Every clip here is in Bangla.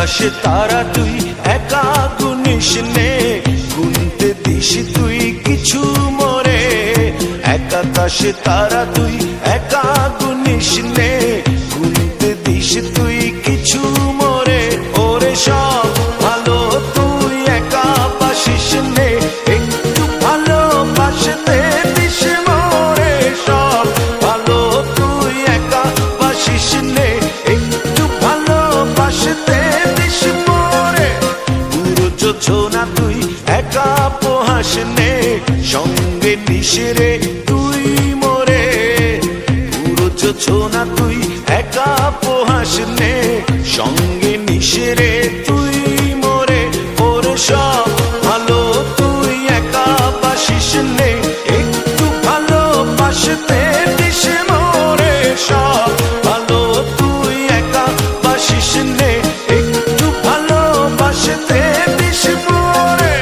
আকাশে তারা তুই একা গুনিস নে, গুনতে দিস তুই কিছু মোরে। এক আকাশে তারা তুই একা গুনিস নে, গুনতে দিস তুই কিছু মোরে। ওরে সব ভালো তুই একা বাসিস নে, একটু ভালোবাসতে দিস মোরে। সব ভালো তুই একা বাসিস নে, একটু ভালোবাসতে দিস মোরে। পুরো যোজনা তুই একা পোহাস নে, সঙ্গে নিস রে তুই মোরে। পুরো যোজনা তুই একা পোহাস নে, সঙ্গে নিস রে তুই মোরে। ওরে সব ভালো তুই একা বাসিস নে, একটু ভালোবাসতে দিস মোরে। সব ভালো তুই একা বাসিস নে, একটু ভালোবাসতে দিস মোরে।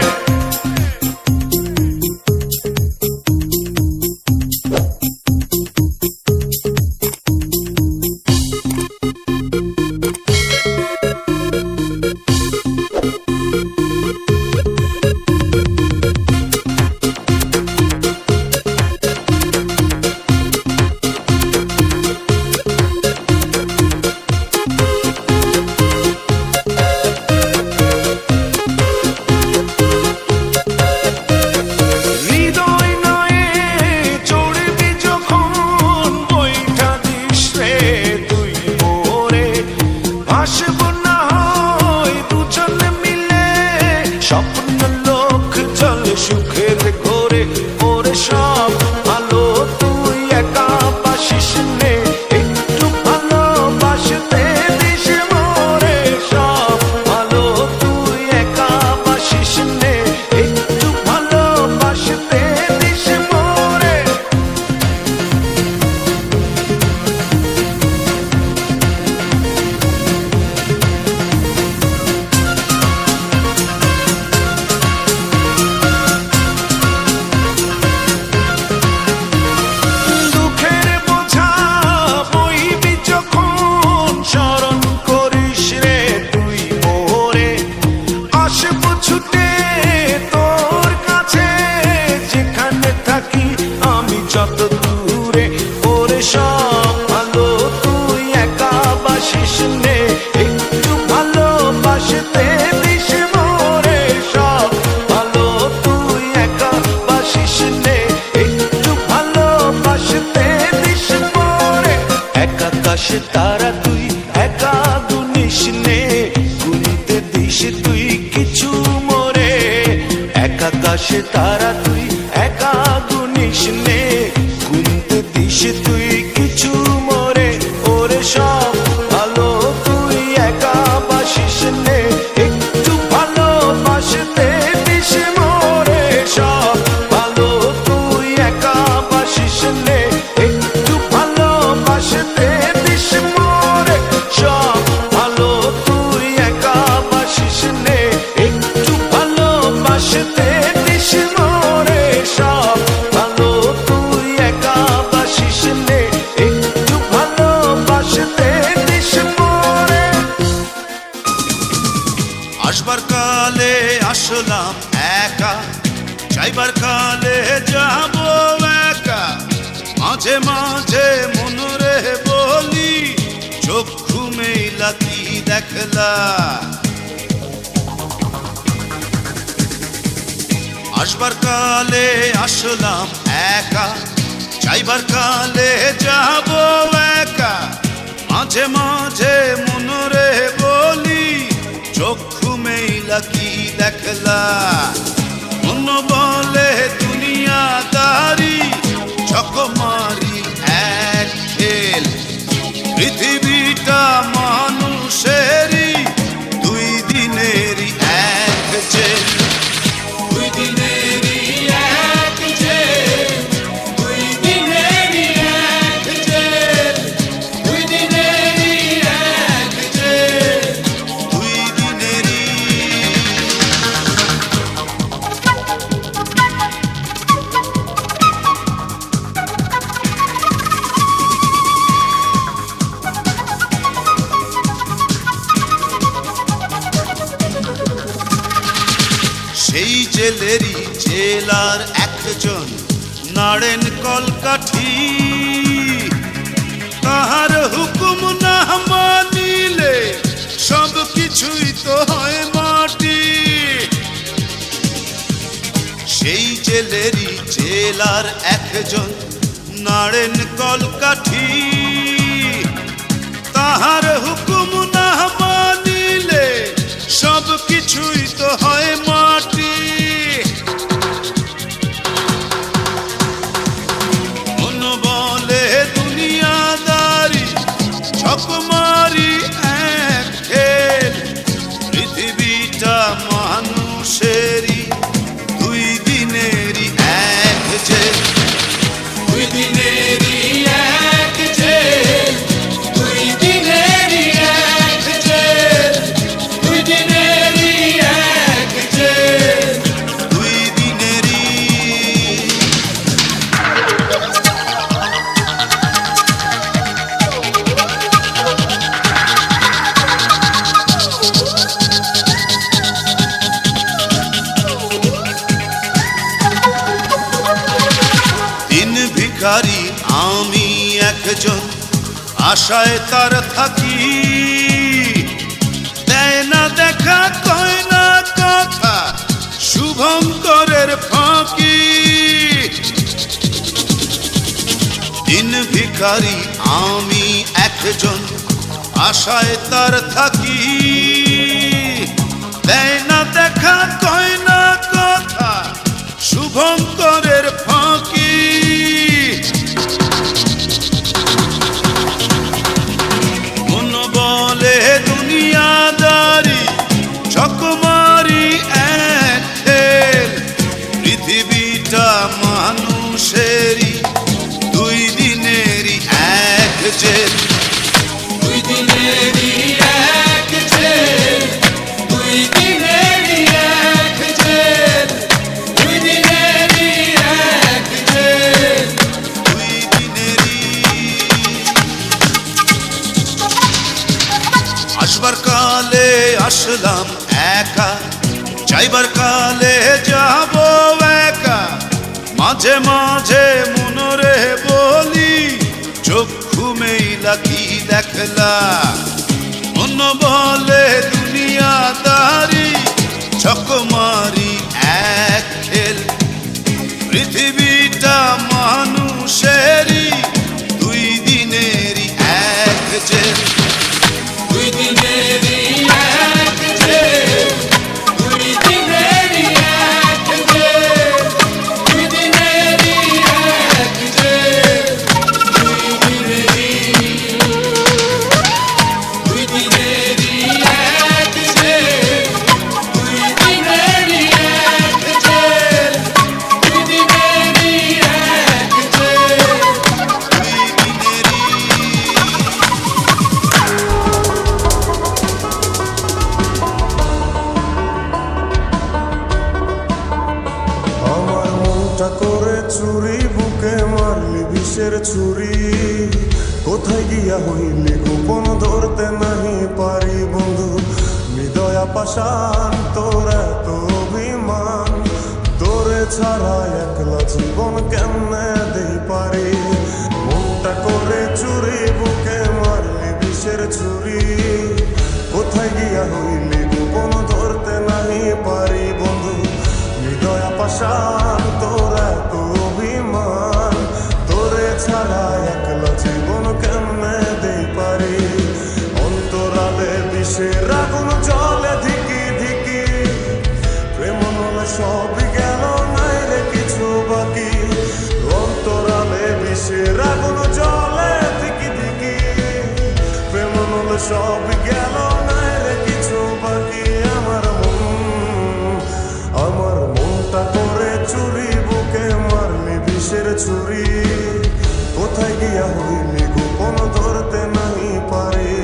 স্বপ্ন লোক চল সুখের ঘোরে। ওরে সব ভালো তুই একা বাসিস নে, একটু ভালোবাসতে দিস মোরে। সব ভালো তুই একা বাসিস নে, একটু ভালোবাসতে দিস মোরে। যত দূরে ওরে সব ভালো তুই একা বাসিস নে, একটু ভালোবাসতে দিস মোরে। সব ভালো তুই একা বাসিস নে, একটু ভালোবাসতে দিস মোরে। এক আকাশে তারা তুই একা গুনিস নে, গুনতে দিস তুই কিছু মোরে। এক আকাশে তারা তুই একা গুনিস নে, গুনতে দিস তুই কিছু মোরে। ওরে সব ভালো তুই একা বাসিস নে, একটু ভালোবাসতে দিস মোরে। সব ভালো তুই একা বাসিস নে, একটু ভালোবাসতে দিস মোরে। সব ভালো তুই একা বাসিস নে, একটু ভালোবাসতে দিস মোরে। সব ভালো তুই একা বাসিস নে, একটু ভালোবাসতে দিস মোরে। আসবার কালে আসলাম একা, যাইবার কালে যাব একা। মাঝে মাঝে মনরে বলি, চক্ষু মেলা কি দেখলা। আসবার কালে আসলাম একা, যাইবার কালে যাব একা। মাঝে মাঝে মনরে বলি, চক্ষু মেলা কি দেখলা। মন বলে দুনিয়াদারি, চকমারি এক খেল। পৃথিবীটা মানুষেরই, দুই দিনেরই এক জেল। দুই দিনেরই এক জেল, দুই দিনেরই এক জেল, দুই দিনেরই এক জেল, দুই দিনেরই। জেলেরই জেলার একজন নাড়েন কলকাঠি, তাহার হুকুম না মানিলে সব কিছুই তো হয় মাটি। সেই জেলেরই জেলার একজন নাড়েন কলকাঠি, তাহার হুকুম না মানিলে সব কিছুই তো হয় মাটি। মন বলে দুনিয়াদারি ছকমারি এক খেল, পৃথিবীটা মানুষেরই দুই দিনেরই এক জেল। দুই দিনেরই এক জেল, দুই দিনেরই এক জেল, দুই দিনেরই এক জেল, দুই দিনেরই। দিন ভিখারি আমি একজন, আশায় তার থাকি, দেয় না দেখা কয় না কথা, শুভঙ্করের ফাঁকি। দিন ভিখারি আমি একজন, আশায় তার থাকি, দেয় না দেখা কয় না কথা, শুভঙ্করের ফাঁকি। মন বলে দুনিয়াদারি ছকমারি এক খেল, পৃথিবীটা মানুষেরই দুই দিনেরই এক জেল। দুই দিনেরই এক জেল, দুই দিনেরই এক জেল, দুই দিনেরই এক জেল, দুই দিনেরই। আসবার কালে আসলাম একা, যাইবার কালে যাব একা, মাঝে মাঝে মনরে বলি চক্ষু মেইলা কি দেখলা। মন বলে দুনিয়াদারি ছকমারি এক খেল, পৃথিবীটা মানুষেরই দুই দিনেরই এক জেল। দুই দিনেরই এক জেল, দুই দিনেরই এক জেল, দুই দিনেরই এক জেল, দুই দিনেরই। দুই দিনেরই এক জেল, দুই দিনেরই এক জেল, দুই দিনেরই এক জেল, দুই আমার মনটা করে চুরি, বুকে মারলি বিষের ছুরি, কোথায় গিয়া হইলি গোপন ধরতে নাহি পারি বন্ধু। হৃদয়া পাষাণ তোর এত অভিমান, তোরে ছাড়া একলা জীবন কেমনে দেই পারি। মনটা করে চুরি, বুকে মারলি বিষের ছুরি, কোথায় গিয়া হইলি গোপন ধরতে নাহি পারি বন্ধু। হৃদয়া পাষাণ তোর এত অভিমান, তোরে ছাড়া একলা জীবন কেমনে দেই পারি। অন্তরালে বিষের আগুন জ্বলে ধিকি ধিকি, প্রেম নলে সবই গেল নাই রে কিছু বাকি। অন্তরালে বিষের আগুন জ্বলে ধিকি ধিকি, প্রেম নলে সবই গেল নাই রে কিছু বাকি। আমার মনটা করে চুরি, বুকে মারলি বিষের ছুরি, কোথায় গিয়া হইলি গোপন ধরতে নাহি পারি।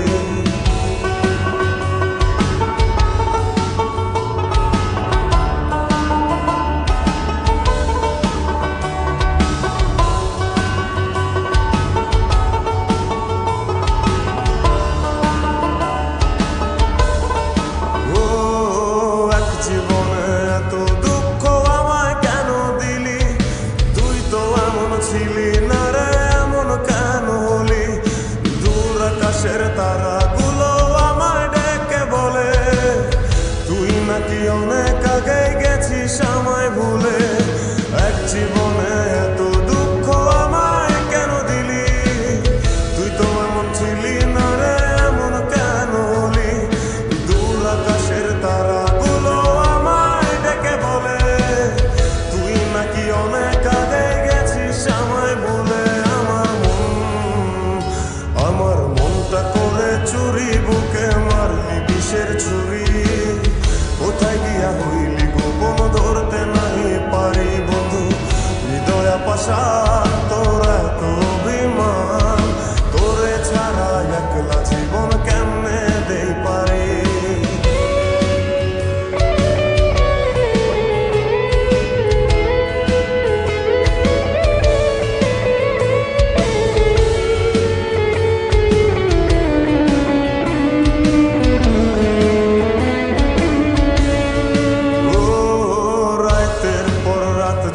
তারাগুলো আমায় ডেকে বলে তুই নাকি অনেক আগে গেছিস আমায় ভুলে। এক জীবনে এত দুঃখ আমায় কেন দিলি, তুই তো এমন ছিলি না রে, এমন কেন হলি। দূর আকাশের তারাগুলো আমায় ডেকে বলে তুই নাকি অনেক আগে গেছিস আমায় ভুলে। আমার মনটা করে চুরি, বুকে মারলি বিষের ছুরি। কোথায় গিয়া হইলি গোপন ধরতে নাই পারি বন্ধু। হৃদয় পাশান তোর এত অভিমান, তোরে ছাড়া একলা জীবন কেমনে দেই পারি।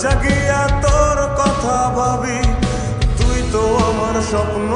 জাগিয়া তোর কথা ভাবি, তুই তো আমার স্বপ্ন